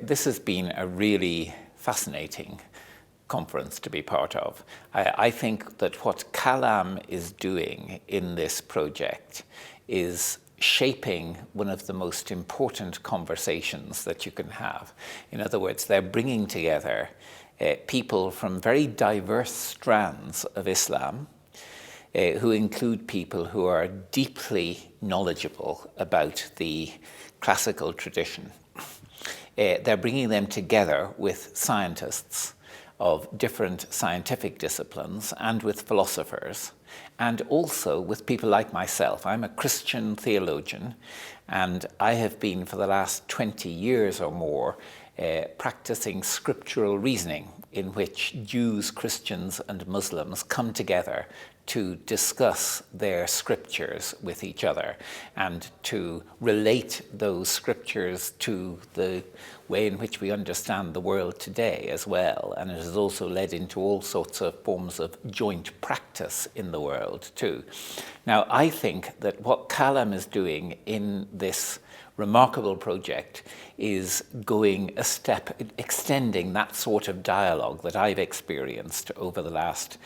this has been a really fascinating conference to be part of. I think that what Kalam is doing in this project is shaping one of the most important conversations that you can have. In other words, they're bringing together people from very diverse strands of Islam, who include people who are deeply knowledgeable about the classical tradition. They're bringing them together with scientists of different scientific disciplines and with philosophers, and also with people like myself. I'm a Christian theologian, and I have been for the last 20 years or more practicing scriptural reasoning, in which Jews, Christians, and Muslims come together to discuss their scriptures with each other and to relate those scriptures to the way in which we understand the world today as well. And it has also led into all sorts of forms of joint practice in the world too. Now, I think that what Kalam is doing in this remarkable project is going a step, extending that sort of dialogue that I've experienced over the last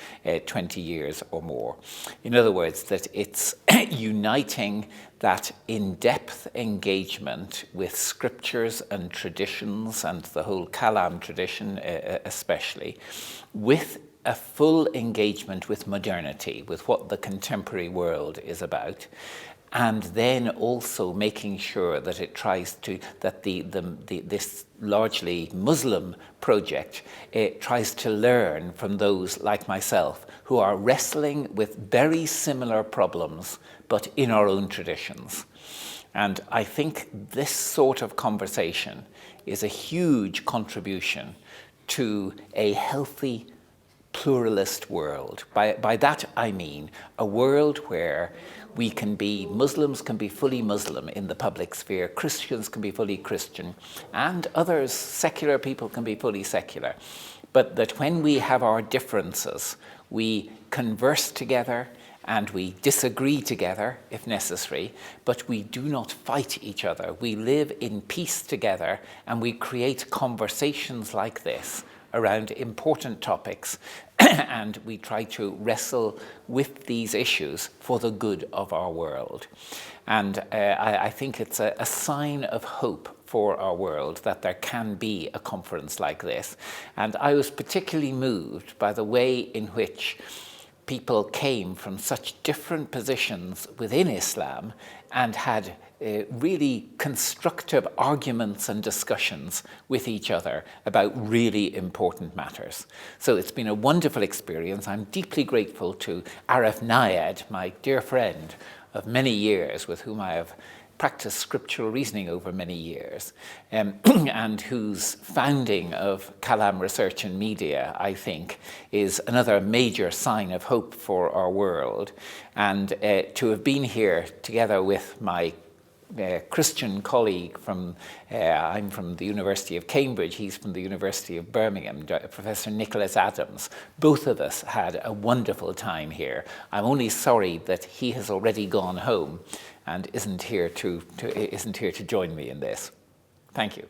20 years or more. In other words, that it's uniting that in-depth engagement with scriptures and traditions, and the whole Kalam tradition especially, with a full engagement with modernity, with what the contemporary world is about, and then also making sure that it tries to, that this largely Muslim project tries to learn from those like myself who are wrestling with very similar problems, but in our own traditions. And I think this sort of conversation is a huge contribution to a healthy pluralist world. By that I mean a world where we can be, Muslims can be fully Muslim in the public sphere, Christians can be fully Christian, and others, secular people, can be fully secular. But that when we have our differences, we converse together and we disagree together if necessary, but we do not fight each other. We live in peace together and we create conversations like this around important topics, and we try to wrestle with these issues for the good of our world. And I think it's a sign of hope for our world that there can be a conference like this. And I was particularly moved by the way in which people came from such different positions within Islam and had really constructive arguments and discussions with each other about really important matters. So it's been a wonderful experience. I'm deeply grateful to Arif Nayed, my dear friend of many years, with whom I have practiced scriptural reasoning over many years, and whose founding of Kalam Research and Media, I think, is another major sign of hope for our world. And to have been here together with my Christian colleague from, I'm from the University of Cambridge, he's from the University of Birmingham, Professor Nicholas Adams. Both of us had a wonderful time here. I'm only sorry that he has already gone home and isn't here to join me in this. Thank you.